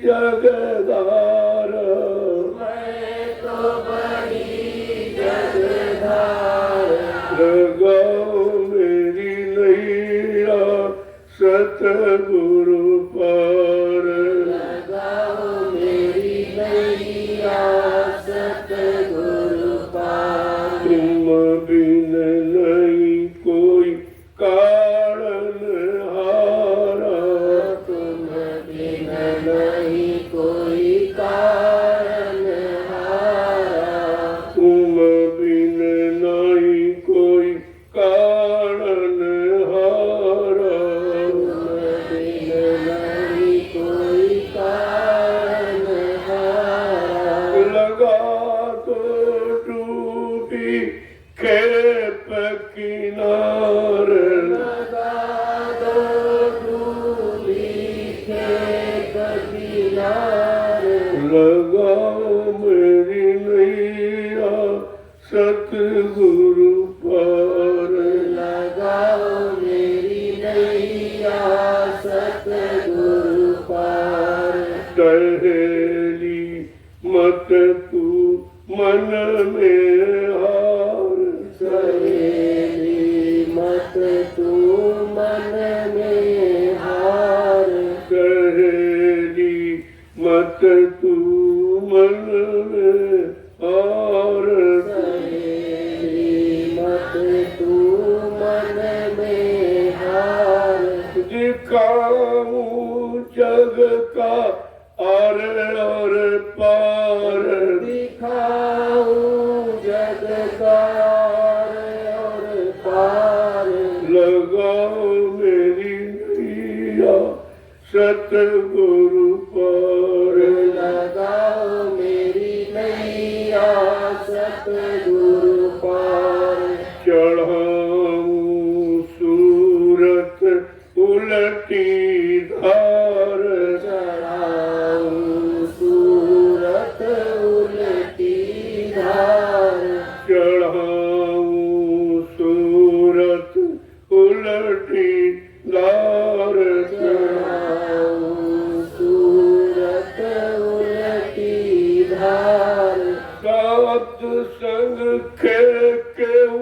जगधार, मैं तो बड़ी जगधार, लगाओ मेरी नैया सतगुरु पार, लगाओ मेरी नैया सतगुरु पार। तुम बिन नहीं कोई कारण हारा, तुम बिन नहीं कोई कारण हारा, तुम बिन नहीं कोई कारण हारा, तुम बिन नहीं कोई कारण हारा। लगा तो डूबी खेप किनार, लगा दो डूबी खेत किनारे, लगाओ मेरी नैया सतगुरु पार, लगाओ मेरी नैया सतगुरु पार। टहली मत तू मन में हार, सहेली मत तू मन में हार, टहली मत तू मन में हार, सहेली मत तू मन में हार। दिखाऊं जग का आर और पार, दिखाऊं जग का और पार, लगाओ मेरी नैया सतगुरु पार, लगाओ मेरी नैया सतगुरु पार। चढ़ाऊं सूरत उलटी धार, चढ़ाऊं सूरत उलटी धार, चढ़ाऊं सूरत उलटी धार, चढ़ाऊं सूरत उलटी धार। सात संग के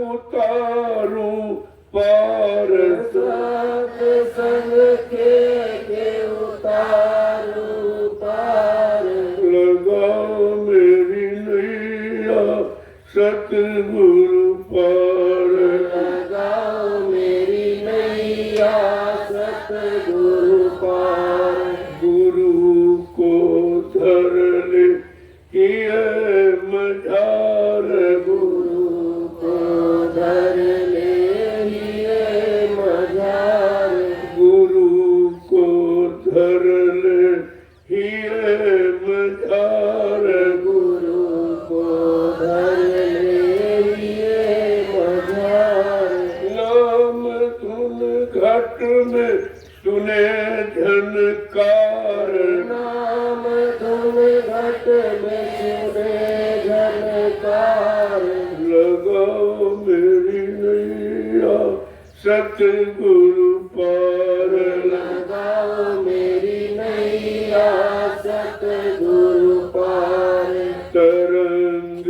उतारूं पार, सात संग के उतारू पार, लगाओ मेरी नैया सतगुरु पार, लगाओ मेरी नैया सतगुरु पार। गुरु को धर ले ये मझार, गुरु को धर ले हिये मझार, गुरु को धर ले ये मझार, गुरु को धर ले हिये मझार। नाम धुन घट में सुने झनकार, नाम धुन घट में सुने झनकार, लगाओ मेरी नैया सतगुरु पार, लगाओ मेरी नैया सतगुरु पार। तरंग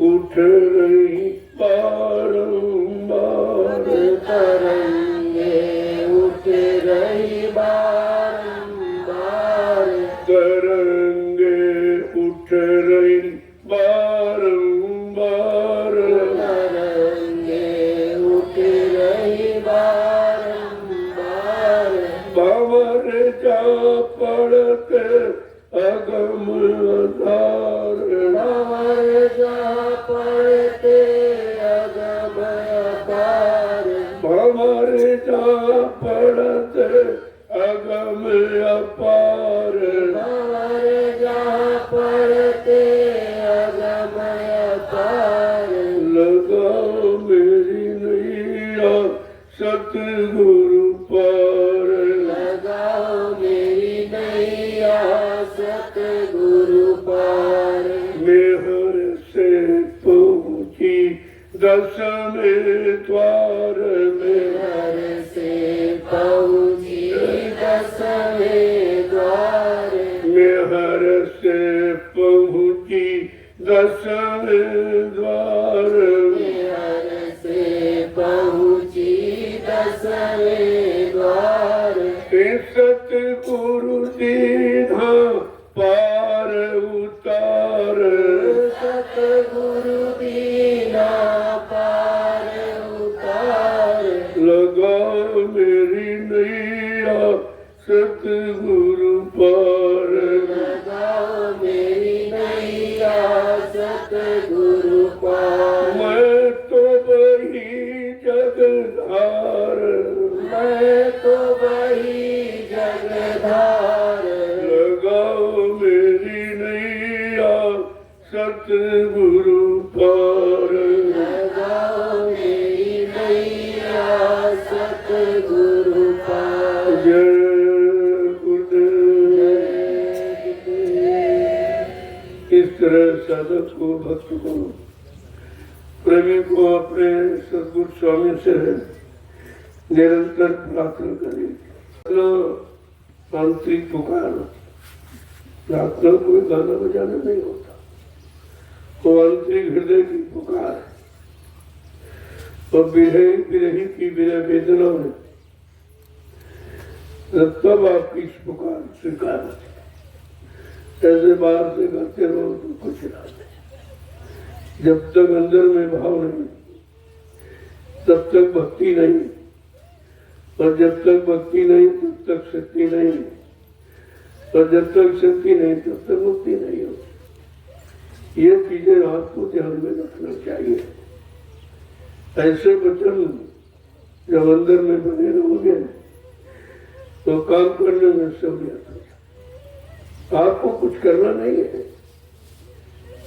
उठ रही बारंबार, तरंगे उठ रही बारंबार, तरंगे उठ रही बारंबार, तरंगे उठ रही बारंबार। भंवर जा पड़ते अगम आधार, भंवर जा पड़ते अगम अपार, भंवर जा पड़ते अगम अपार, भंवर जा पड़ते अगम अपार। लगाओ मेरी नैया सतगुरु पार, लगाओ मेरी नैया सतगुरु पार। मेहर से पहुँची दसवें द्वार में, घर से पहुँची दसवें द्वार, मेहर सतगुरु दीन्हा पार उतार, सतगुरु दीना पार उतार, लगाओ मेरी नैया सतगुरु पार, लगाओ मेरी नैया सतगुरु पार। मैं तो वही जगधार, मैं तो वही जगधार, लगाओ मेरी नैया सतगुरु पार, लगाओ मेरी नैया सतगुरु पार। जय गुरुदेव। इस तरह साधक को, भक्त को, प्रेमी को अपने सदगुरु स्वामी से निरंतर प्रार्थना करें। आंतरिक पुकार, प्रार्थना कोई गाना बजाना नहीं होता, वो आंतरिक हृदय की पुकार है। और विरही की विरह वेदना में तब आपकी इस पुकार स्वीकार होती। ऐसे बाहर से करते रहो तो कुछ नहीं, जब तक अंदर में भाव नहीं तब तक भक्ति नहीं, और जब तक भक्ति नहीं तब तक शक्ति नहीं, और जब तक शक्ति नहीं तब तक मुक्ति नहीं होती। ये चीजें आपको ध्यान में रखना चाहिए। ऐसे वचन जब अंदर में बने रहोगे तो काम करने में सहूलियत हो। आपको कुछ करना नहीं है,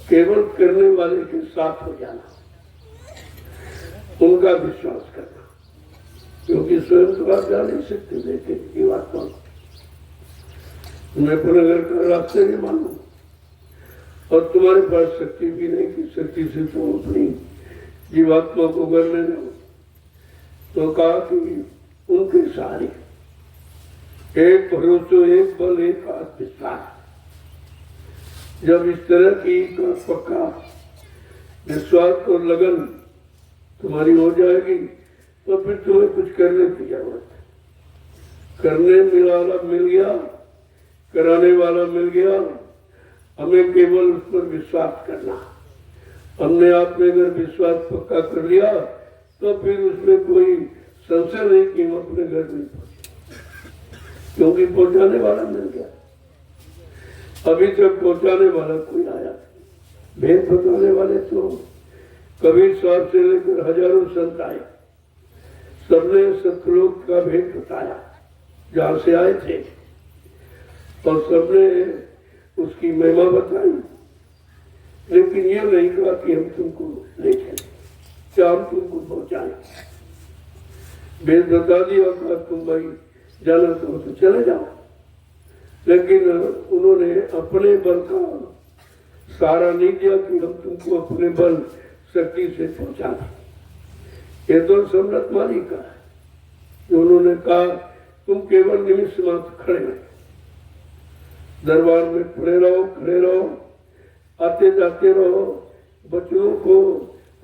केवल करने वाले के साथ हो जाना, उनका विश्वास करना, क्योंकि स्वयं तो आप जा नहीं सकते। लेकिन जीवात्मा मैं अपने घर का रास्ते नहीं मानू, और तुम्हारे पास शक्ति भी नहीं कि शक्ति से तुम अपनी जीवात्मा को घर ले जाओ। तो कहा कि उनके सहारे एक भरोसा, एक बल, एक आत्मविश्वास। जब इस तरह की पक्का विश्वास और लगन तुम्हारी हो जाएगी तो फिर तुम्हें कुछ करने की जरूरत है। करने वाला मिल गया, कराने वाला मिल गया, हमें केवल उस पर विश्वास करना। हमने आपने अगर विश्वास पक्का कर लिया तो फिर उसमें कोई संशय नहीं कि हम अपने घर में पहुंचे, क्योंकि पहुंचाने वाला मिल गया। अभी तक पहुंचाने वाला कोई आया, भेद बताने वाले तो कबीर साहब से लेकर हजारों संत आए, सबने सतलोक का भेद बताया जहां से आए थे, और सबने उसकी महिमा बताई। लेकिन ये नहीं कहा कि हम तुमको ले चले, क्या हम तुमको पहुंचाए। भेद बता दिया, कहा तुम भाई जाना तो चले जाओ। लेकिन उन्होंने अपने बल का सहारा नहीं दिया कि हम तुमको अपने बल शक्ति से पहुंचा दें। ये तो सम्राट माली का है, जो उन्होंने कहा तुम केवल निमिष मात्र खड़े रहो, दरबार में खड़े रहो, आते जाते रहो, बच्चों को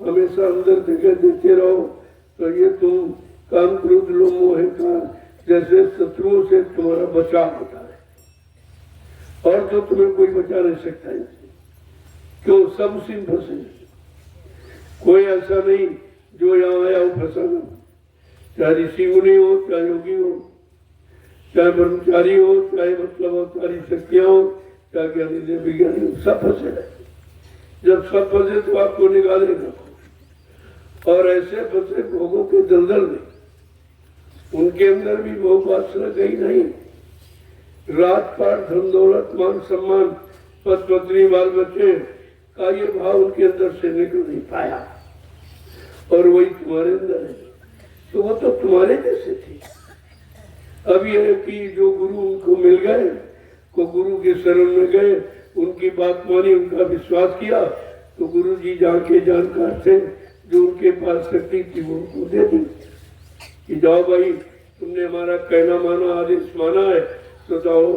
हमेशा अंदर जगह देते रहो। तो ये तुम काम, क्रोध, लोभ, मोह का जैसे शत्रुओं से तुम्हारा बचाव होता है, और तो तुम्हें कोई बचा नहीं सकता है। क्यों? सब उसी में फंसे। कोई ऐसा नहीं जो यहाँ आया हो फंसा ना, चाहे ऋषि मुनि हो, चाहे योगी हो, चाहे ब्रह्मचारी हो, चाहे मतलब अवतारी शक्तियां हो, चाहे ज्ञानी देव विज्ञानी हो, सब फंसे रहे। जब सब फंसे तो आपको निकालेगा, और ऐसे फंसे भोगों के दलदल में, उनके अंदर भी भोग वासना गई नहीं। राजपाट, धन दौलत, मान सम्मान, पद पत्नी, बाल बच्चे का ये भाव उनके अंदर से निकल नहीं पाया, और वही तुम्हारे अंदर है। तो वो तो तुम्हारे जैसे थे। अब यह कि जो गुरु उनको मिल गए, को गुरु के शरण में गए, उनकी बात मानी, उनका विश्वास किया, तो गुरु जी जाके जानकार थे, जो उनके पास शक्ति थी वो उनको दे दी कि जाओ भाई, तुमने हमारा कहना माना, आदेश माना है, तो जाओ,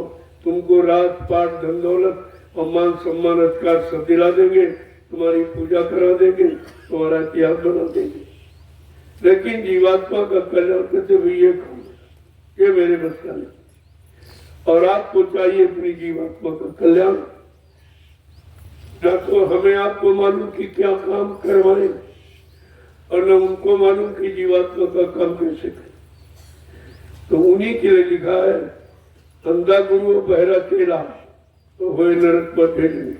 तुमको रात पाठ, धन दौलत और मान सम्मान अधिकार सब दिला देंगे, तुम्हारी पूजा करा देंगे, तुम्हारा इतिहास बना देंगे। लेकिन जीवात्मा का कल्याण करते हुए ये काम, ये मेरे बस का नहीं। और आपको चाहिए अपनी जीवात्मा का कल्याण। न तो हमें आपको मालूम कि क्या काम करवाए और न उनको मालूम कि जीवात्मा का काम कैसे करें। तो उन्हीं के लिए लिखा है, अंधा गुरु बहरा चेला तो होए नरक पर भेजने।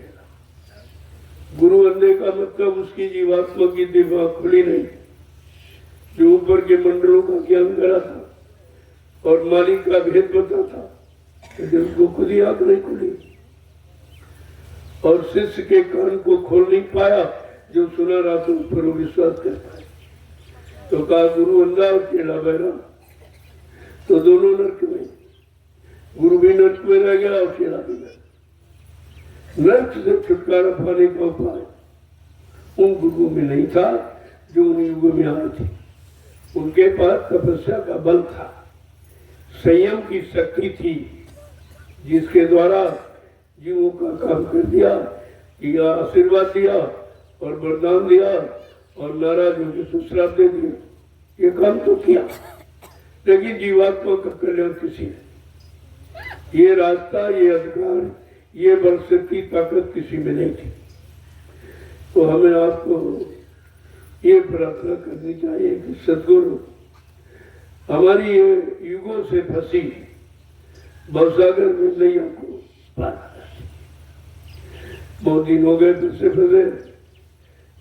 गुरु अंधे का मतलब उसकी जीवात्मा की दिमाग खुली नहीं, जो ऊपर के मंडलों का ज्ञान करा था और मालिक का भेद पता था, लेकिन उसको खुद ही आंख नहीं खुली और शिष्य के कान को खोल नहीं पाया, जो सुना रहा था उस पर वो विश्वास कर पाए। तो कहा गुरु अंधा और चेला बहरा, तो दोनों नरक में, गुरु भी नरक में रह गया और चेला भी रह। नरक से छुटकारा पाने का उपाय उन गुरुओं में नहीं था जो उन युगों में आए थे। उनके पास तपस्या का बल था, संयम की शक्ति थी, जिसके द्वारा जीवों का काम कर दिया, या आशीर्वाद दिया और वरदान दिया और नाराज होकर श्राप दे दिया। ये काम तो किया, लेकिन जीवात्मा का कल्याण किसी ने, ये रास्ता, ये अधिकार, ये बल शक्ति ताकत किसी में नहीं थी। तो हमें आपको ये प्रार्थना करनी चाहिए कि सद्गुरु हमारी ये युगों से फंसी भवसागर में नैया को पार करा। बहुत दिन हो गए फिर से फंसे,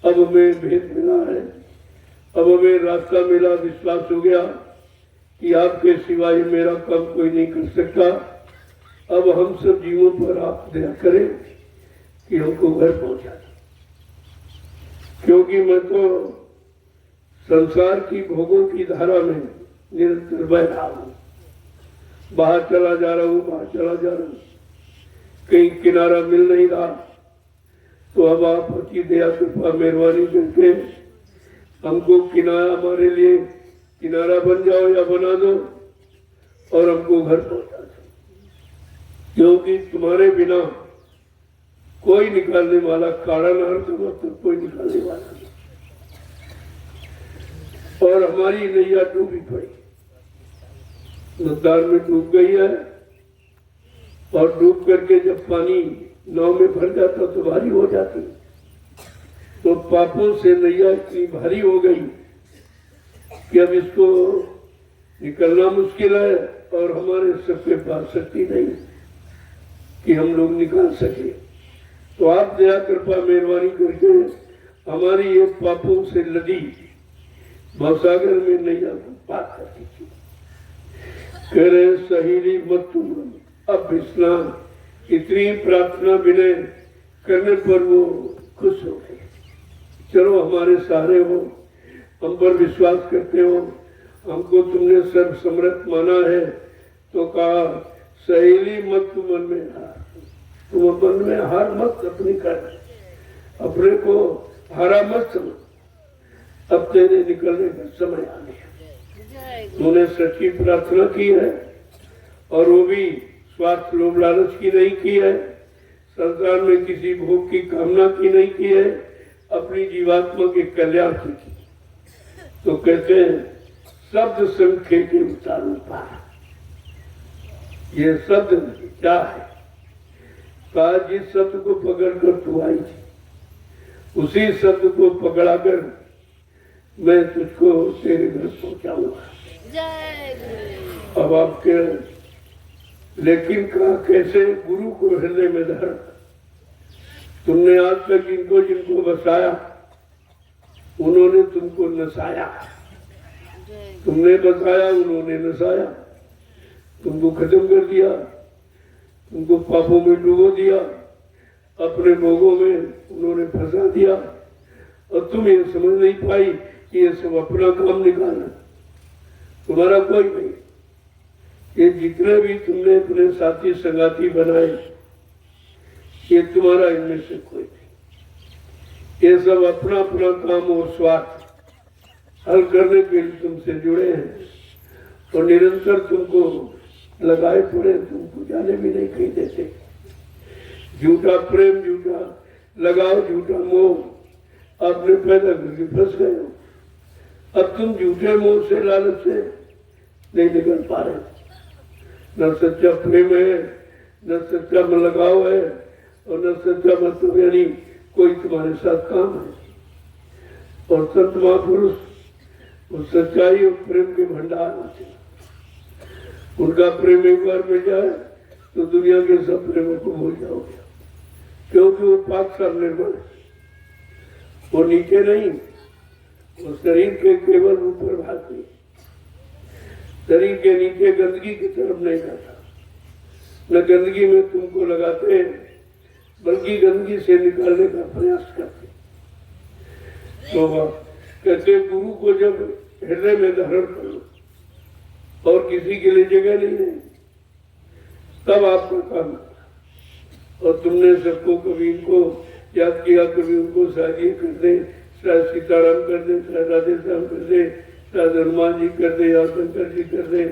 अब हमें भेद मिला है, अब हमें रास्ता मिला, विश्वास हो गया कि आपके सिवाय मेरा काम कोई नहीं कर सकता। अब हम सब जीवों पर आप दया करें कि हमको घर पहुंचा दें, क्योंकि मैं तो संसार की भोगों की धारा में निरंतर बह रहा हूं, बाहर चला जा रहा हूं, बाहर चला जा रहा हूं, कहीं किनारा मिल नहीं रहा। तो अब आप की दया कृपा मेहरबानी करके हमको किनारा, हमारे लिए किनारा बन जाओ या बना दो और हमको घर पहुंचा दो, क्योंकि तुम्हारे बिना कोई निकालने वाला, काड़ा नहर का मतलब कोई निकालने वाला नहीं। और हमारी नैया डूबी पड़ी, नदार में डूब गई है, और डूब करके जब पानी नाव में भर जाता तो भारी हो जाती। तो पापों से नैया इतनी भारी हो गई कि अब इसको निकलना मुश्किल है, और हमारे सबके पास शक्ति नहीं कि हम लोग निकाल सके। तो आप दया कृपा मेहरबानी करके हमारी ये पापों से लदी भवसागर में नैया को पार कर दीजिए। करे सहेली मत तुम अब स्नान, इतनी प्रार्थना विनय करने पर वो खुश हो गए। चलो हमारे सहारे हो, हम पर विश्वास करते हो, हमको तुमने सर्व समर्थ माना है। तो कहा सहेली मत तुम मन में हार, तुम मन में हार मत अपनी कर, अपने को हारा मत समझ, अब तेरे निकलने का समय आ गया। तूने सच्ची प्रार्थना की है, और वो भी स्वार्थ लोभ लालच की नहीं की है, संसार में किसी भोग की कामना की नहीं की है, अपनी जीवात्मा के कल्याण की। तो कहते हैं शब्द संख्या के उतारू पार, ये शब्द क्या है? कहा जिस शब्द को पकड़कर तू आई थी, उसी शब्द को पकड़ाकर मैं तुझको तेरे घर पहुंचाऊंगा। अब आपके, लेकिन कहा कैसे? गुरु को हृदय में धर। तुमने आज तक जिनको जिनको बसाया, उन्होंने तुमको नसाया, तुमने बसाया, उन्होंने नसाया, तुमको खत्म कर दिया, तुमको पापों में डुबो दिया, अपने भोगों में उन्होंने फंसा दिया, और तुम ये समझ नहीं पाई कि ये सब अपना काम निकालना, तुम्हारा कोई नहीं। ये जितने भी तुमने अपने साथी संगाती बनाए, ये तुम्हारा इनमें से कोई नहीं। ये सब अपना अपना काम और स्वार्थ हल करने के लिए तुमसे जुड़े हैं, और निरंतर तुमको लगाए पड़े, तुमको जाने भी नहीं कहीं देते। झूठा प्रेम, झूठा लगाव, झूठा मोह आपने पैदा करके फंस गए हो। अब तुम झूठे मोह से, लालच से नहीं निकल पा रहे, न सच्चा प्रेम है, न सच्चा मन लगाव है, और न सच्चा मतलब यानी कोई तुम्हारे साथ काम है। और संत महापुरुष वो सच्चाई और प्रेम के भंडार होते हैं। उनका प्रेम एक बार मिल जाए तो दुनिया के सब प्रेमों को भूल जाओगे, क्योंकि वो पाक साल निर्मल है। वो नीचे नहीं, वो शरीर के केवल ऊपर भाग नहीं, शरीर के नीचे गंदगी की तरफ नहीं जाता, न गंदगी में तुमको लगाते, बल्कि गंदगी से निकालने का प्रयास करते। तो कहते गुरु को जब हृदय में धारण करो और किसी के लिए जगह नहीं है, तब आपका काम है। और तुमने सबको कभी इनको याद किया, कभी उनको शायद ये कर दे, शायद सीताराम कर दे, शायद राधे श्याम कर दे, शायद हनुमान जी कर दे, या शंकर जी कर दे,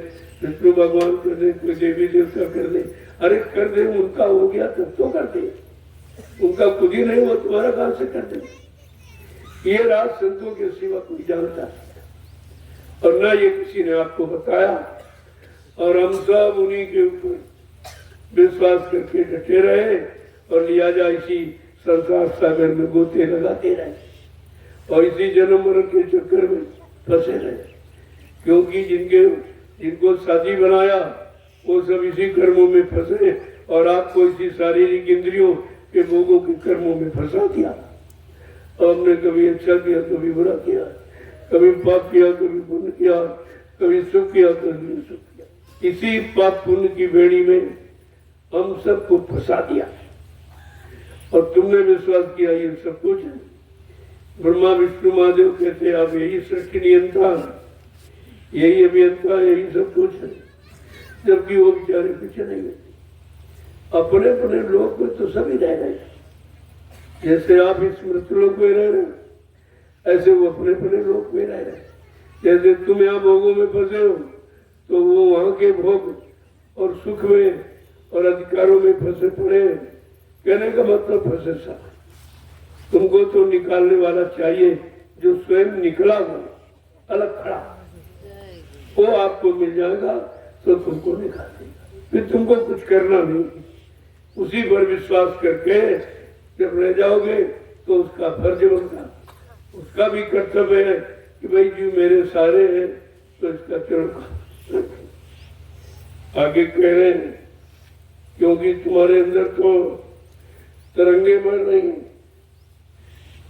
विष्णु भगवान कर दे, कोई देवी देवता कर दे। अरे कर दे, उनका हो गया तब तो कर दे, उनका खुद ही नहीं हुआ तुम्हारा कहां से कर दे। ये राज संतों के सिवा कोई जानता नहीं, और न ये किसी ने आपको बताया। और हम सब उन्हीं के ऊपर विश्वास करके डटे रहे और लिया जाए इसी संसार सागर में गोते लगाते रहे और इसी जन्म मरण के चक्कर में फंसे रहे। क्योंकि जिनको साथी बनाया वो सब इसी कर्मों में फंसे और आपको इसी शारीरिक इंद्रियों के भोगों के कर्मों में फंसा दिया। हमने कभी अच्छा किया, कभी बुरा किया, कभी पाप किया, कभी पुण्य किया, कभी सुख किया, कभी सुख किया। इसी पाप पुण्य की बेड़ी में हम सबको फंसा दिया और तुमने विश्वास किया ये सब कुछ है। ब्रह्मा विष्णु महादेव कहते आप यही सृष्टि नियंता, यही अभियंता, यही सब कुछ है, जबकि वो बेचारे पीछे नहीं गए। अपने अपने लोक में तो सभी रह गए, जैसे आप इस मृत्युलोक में रह रहे ऐसे वो अपने अपने लोक में रह रहे। जैसे तुम यहाँ भोगों में फंसे हो तो वो वहां के भोग और सुख में और अधिकारों में फंसे पड़े। कहने का मतलब फंसे सा, तुमको तो निकालने वाला चाहिए जो स्वयं निकला हुआ अलग खड़ा, वो आपको मिल जाएगा तो तुमको निकाल देगा। फिर तुमको कुछ करना नहीं, उसी पर विश्वास करके जब रह जाओगे तो उसका फर्ज बनता, उसका भी कर्तव्य है कि भाई जी मेरे सारे हैं तो इसका चरण। आगे कह रहे हैं क्योंकि तुम्हारे अंदर तो तरंगे बढ़ रही,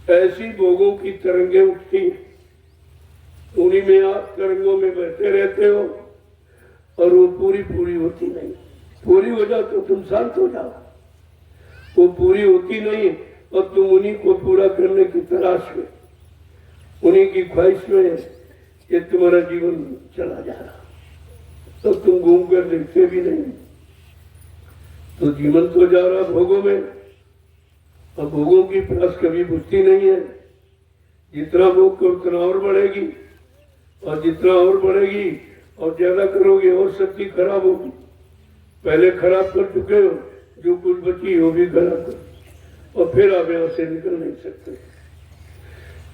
ऐसी भोगों की तरंगे उठती, उन्हीं में आप तरंगों में बहते रहते हो और वो पूरी होती नहीं। पूरी हो जाओ तो तुम शांत हो जाओ, वो पूरी होती नहीं और तुम उन्हीं को पूरा करने की तलाश में, उन्हीं की ख्वाहिश में ये तुम्हारा जीवन चला जा रहा, तो तुम घूम कर देखते भी नहीं। तो जीवन तो जा रहा भोगों में, और भोगों की प्यास कभी बुझती नहीं है। जितना भोग करो उतना और बढ़ेगी, और जितना और बढ़ेगी और ज्यादा करोगे और शक्ति खराब होगी। पहले खराब कर चुके हो, जो कुछ बची हो भी खराब कर, और फिर आप यहाँ से निकल नहीं सकते।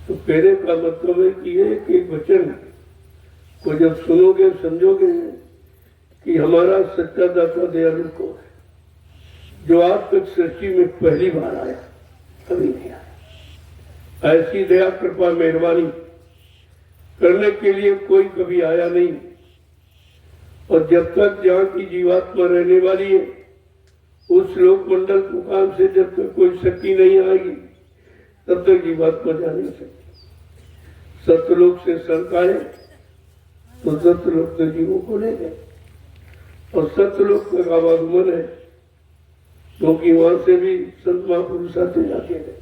तो पहले का मतलब है कि एक वचन को जब सुनोगे समझोगे कि हमारा सच्चा दाता दयालु को है, जो आज तक सृष्टि में पहली बार आया, कभी नहीं आया। ऐसी दया कृपा मेहरबानी करने के लिए कोई कभी आया नहीं। और जब तक जहाँ की जीवात्मा रहने वाली है, उस लोक मंडल मुकाम से जब तक कोई शक्ति नहीं आएगी तब तक जीवात्मा जा नहीं सकती। सत्यलोक से संत आए तो सत्यलोक से जीवों को ले गए, और सत्यलोक का आवागमन है क्योंकि वहां से भी संत महापुरुष आते जाते हैं,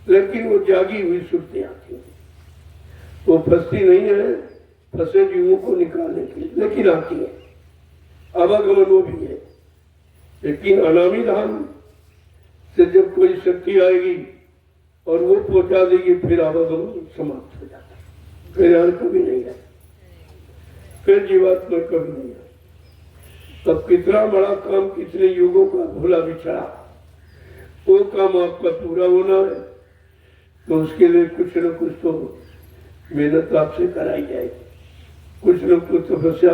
लेकिन वो जागी हुई सुरतें आती है, वो फंसती नहीं है फंसे जीवों को निकालने के लिए, लेकिन आती है। आवागमन वो भी है, लेकिन अनामी धाम से जब कोई शक्ति आएगी और वो पहुंचा देगी फिर आवागमन समाप्त हो जाता है, फिर यार कभी नहीं है, फिर जीवात्मा कभी नहीं है। तब कितना बड़ा काम, कितने युगों का भूला बिछड़ा, वो काम आपका पूरा होना है तो उसके लिए कुछ न कुछ तो मेहनत आपसे कराई जाएगी, कुछ न कुछ तपस्या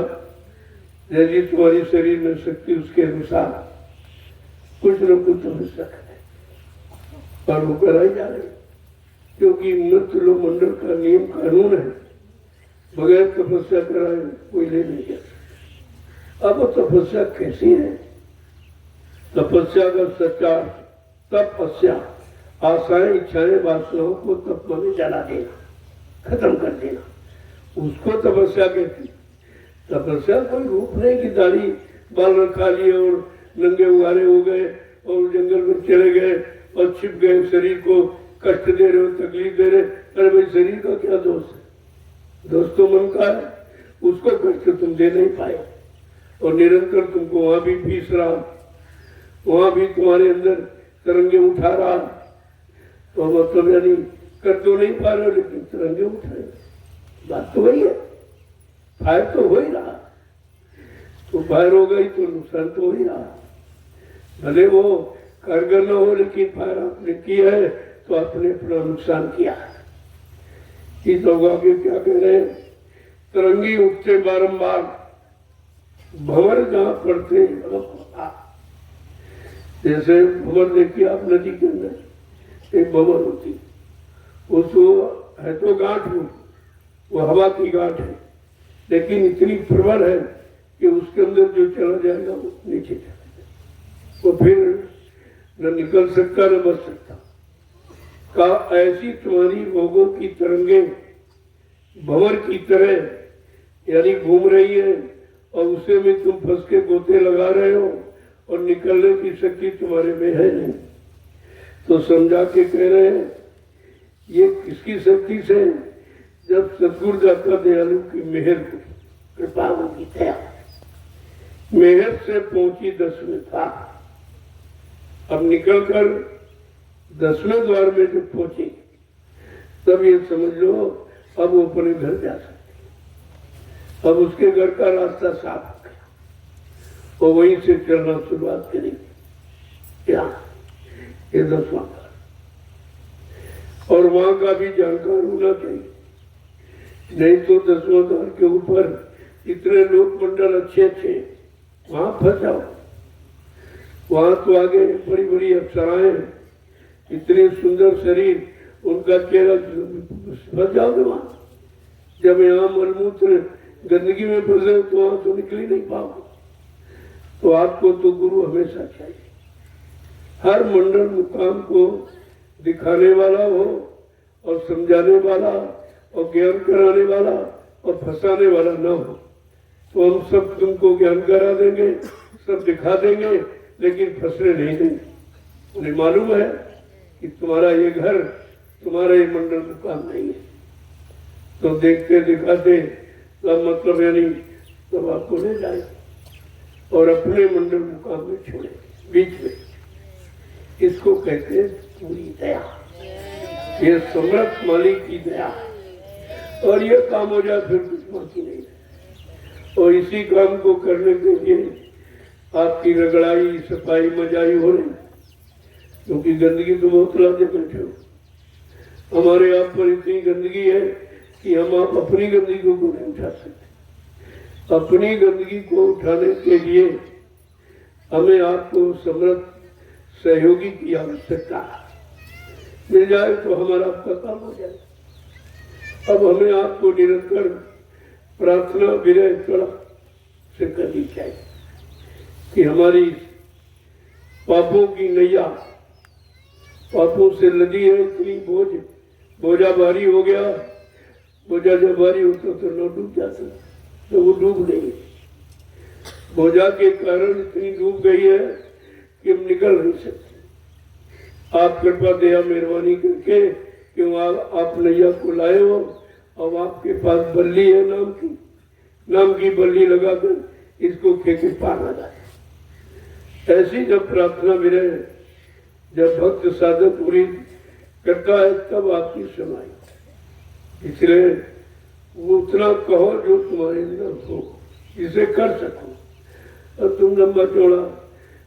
यदि तुम्हारी शरीर में शक्ति उसके अनुसार कुछ न कुछ तपस्या करे और वो कराई जा रही, क्योंकि मृत लोक मंडल का नियम कानून है, बगैर तपस्या कराए कोई ले नहीं जा। अब वो तपस्या कैसी है? तपस्या का सच्चा तपस्या, आशाएं इच्छाएं वासनाओं को तप में जला देना, खत्म कर देना, उसको तपस्या कहती। तपस्या कोई रूप नहीं कि दाढ़ी बाल रखा लिए और नंगे उगारे हो गए और जंगल में चले गए और छिप गए, शरीर को कष्ट दे रहे हो, तकलीफ दे रहे। अरे भाई, शरीर का क्या दोष है? दोष तो मन का है, उसको कष्ट तुम दे नहीं पाए और निरंतर तुमको वहां भी पीस रहा, वहां भी तुम्हारे अंदर तरंगे उठा रहा। तो मतलब यानी कर तो नहीं पा रहे हो, लेकिन तरंगे उठा रहे। बात तो वही है, फायर तो हो ही रहा। तो फायर हो गई तो नुकसान तो हो ही रहा, भले वो कारगर न हो, लेकिन फायर आपने किया है तो आपने अपना नुकसान किया है। इस लोग आगे क्या कह रहे हैं? तरंगी उठते बारंबार, भंवर जहां पड़ते, जैसे भंवर देखिए आप नदी के अंदर एक भंवर होती, उसको है तो गांठ, वो हवा की गांठ है, लेकिन इतनी प्रबल है कि उसके अंदर जो चला जाएगा वो नीचे चला, वो फिर न निकल सकता न बच सकता। का ऐसी तुम्हारी भोगों की तरंगे भंवर की तरह यानी घूम रही है और उसे में तुम फंस के गोते लगा रहे हो और निकलने की शक्ति तुम्हारे में है नहीं। तो समझा के कह रहे हैं ये किसकी शक्ति से? जब सतगुरु दाता दयालु की मेहर कृपा उनकी दया मेहर से पहुंची 10वें द्वार। अब निकलकर 10वें द्वार में जब पहुंची तब ये समझ लो अब वो अपने घर जा सकते। अब उसके घर का रास्ता साफ हो गया और वहीं से चलना शुरुआत करेंगे। क्या ये 10वां द्वार, और वहां का भी जानकार होना चाहिए, नहीं तो 10वां द्वार के ऊपर इतने लोक मंडल अच्छे अच्छे, वहां फंस जाओ। वहां तो आगे बड़ी बड़ी अप्सराएं, इतने सुंदर शरीर, उनका चेहरा, फंस जाओगे वहां। जब यहाँ मलमूत्र गंदगी में फंसे तो वहां तो निकल ही नहीं पाओगे। तो आपको तो गुरु हमेशा चाहिए, हर मंडल मुकाम को दिखाने वाला हो और समझाने वाला और ज्ञान कराने वाला और फंसाने वाला न हो। तो हम सब तुमको ज्ञान करा देंगे, सब दिखा देंगे, लेकिन फंसने नहीं देंगे। उन्हें मालूम है कि तुम्हारा ये घर, तुम्हारा ये मंडल मुकाम नहीं है। तो देखते दिखाते तब मतलब यानी तब आपको ले जाए और अपने मंडल मुकाम में छोड़े बीच में। इसको कहते हैं पूरी दया, ये समर्थ मालिक की दया। और ये काम हो जाए फिर कुछ बाकी नहीं है। और इसी काम को करने के लिए आपकी रगड़ाई सफाई मजाई हो रही, क्योंकि गंदगी तो बहुत लादे बैठे हो। हमारे आप पर इतनी गंदगी है कि हम आप अपनी गंदगी को नहीं उठा सकते। अपनी गंदगी को उठाने के लिए हमें आपको समर्थ सहयोगी की आवश्यकता है। मिल जाए तो हमारा आपका काम हो जाए। अब हमें आपको निरंतर प्रार्थना विनय कड़ा से करनी चाहिए कि हमारी पापों की नैया पापों से लदी है, इतनी बोझा भारी हो गया। बोझा जब भारी होता तो न डूब जाता, तो वो डूब गई। बोझा के कारण इतनी डूब गई है कि हम निकल नहीं सकते। आप कृपा दया मेहरबानी करके क्यों आप नैया को लाए हो। अब आपके पास बल्ली है, नाम की बल्ली लगाकर इसको खेके पार लगा। ऐसी जब प्रार्थना विनय जब भक्त साधक पूरी करता है तब आपकी सुनाई। इसलिए वो उतना कहो जो तुम्हारे अंदर हो, जिसे कर सको। और तुम लंबा चौड़ा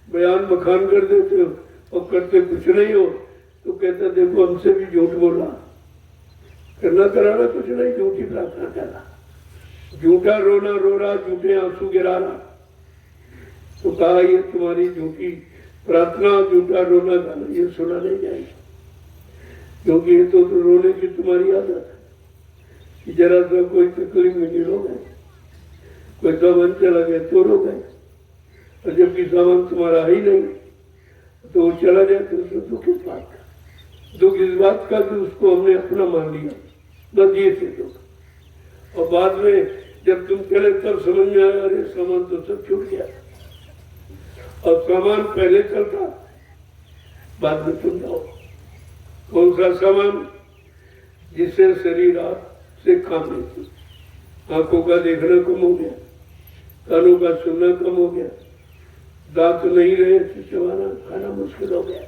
बयान बखान कर देते हो और करते कुछ नहीं हो, तो कहता देखो हमसे भी झूठ बोला, करना कराना कुछ नहीं, झूठी प्रार्थना करना, झूठा रोना रो रहा, झूठे आंसू गिरा रहा, तो कहा ये तुम्हारी झूठी प्रार्थना, झूठा रोना गाना ये सुना नहीं जाएगा, क्योंकि ये तो रोने की तुम्हारी आदत है कि जरा सा कोई तकलीफ में रो गए, कोई सामान चला गया तो रो गए, और जबकि सामान तुम्हारा है ही नहीं तो वो चला जाए तो उसमें दुख किस बात का? दुख इस बात का कि उसको हमने अपना मान लिया, बस ये थे दुख। और बाद में जब तुम चले तब समझ में आया अरे सामान तो सब छूट गया, और सामान पहले चलता बाद में तुम जाओ। कौन सा सामान? जिससे शरीर आप से काम लेती, आंखों का देखना कम हो गया, कानों का सुनना कम हो गया, दांत नहीं रहे तो चबाना खाना मुश्किल हो गया,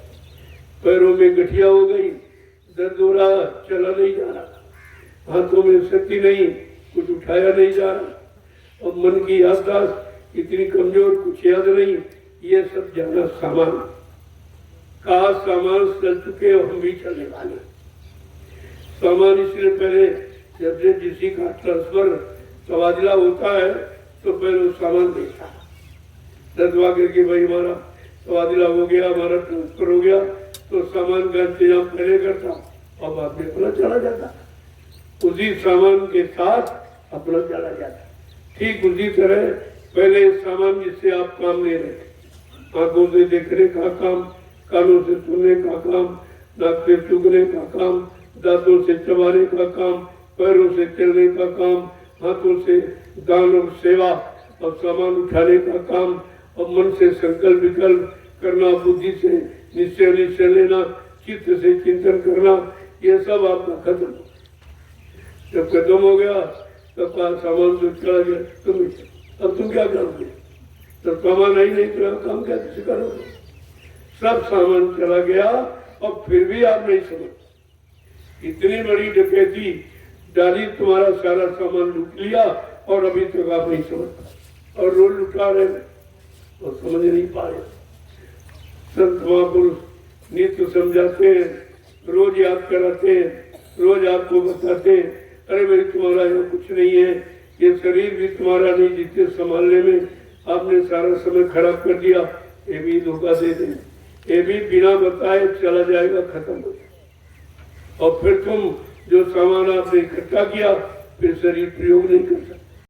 पैरों में गठिया हो गई, दर्द हो रहा, चला नहीं जा रहा, हाथों में शक्ति नहीं, कुछ उठाया नहीं जा रहा, और मन की याददाश्त इतनी कमजोर, कुछ याद नहीं, ये सब जाना सामान का सामान चल चुके और हम भी चलने वाले सामान। इसलिए पहले जब से किसी का ट्रांसफर तबादला होता है तो पहले वो सामान देखता है, दसवा करके भाई हमारा तबादला हो गया, हमारा ट्रांसफर हो गया, तो सामान का इंतजाम पहले करता और बाद में अपना चला जाता, उसी सामान के साथ अपना चला जाता। ठीक उसी तरह पहले सामान जिससे आप काम ले रहे थे, आंखों से देखने का काम, कानों से सुनने का काम, नाक से सूंघने का काम, दांतों से चबाने का काम, पैरों से चलने का काम, हाथों से दान और सेवा और सामान उठाने का काम, और मन से संकल्प विकल्प करना, बुद्धि से निश्चय लेना, चित्त से चिंतन करना, ये सब आपका खत्म। जब खत्म हो गया तब सामान तो चला गया, अब तुम क्या करोगे? तब सामान ही नहीं तो काम क्या किसी करोगे? सब सामान चला गया और फिर भी आप नहीं समझ। इतनी बड़ी डकैती डाली, तुम्हारा सारा सामान लूट लिया और अभी तक आप नहीं समझ और रोज लुटा रहे और समझ नहीं पा रहे। संत महापुरुष नित्य समझाते हैं, रोज याद कराते हैं, रोज आपको बताते हैं अरे भाई तुम्हारा यहाँ कुछ नहीं है, ये शरीर भी तुम्हारा नहीं, जिससे संभालने में आपने सारा समय खराब कर दिया, ये भी धोखा दे दें, ये भी बिना बताए चला जाएगा, खत्म हो जाएगा। और फिर तुम जो सामान आपने इकट्ठा किया फिर शरीर प्रयोग नहीं कर सकते।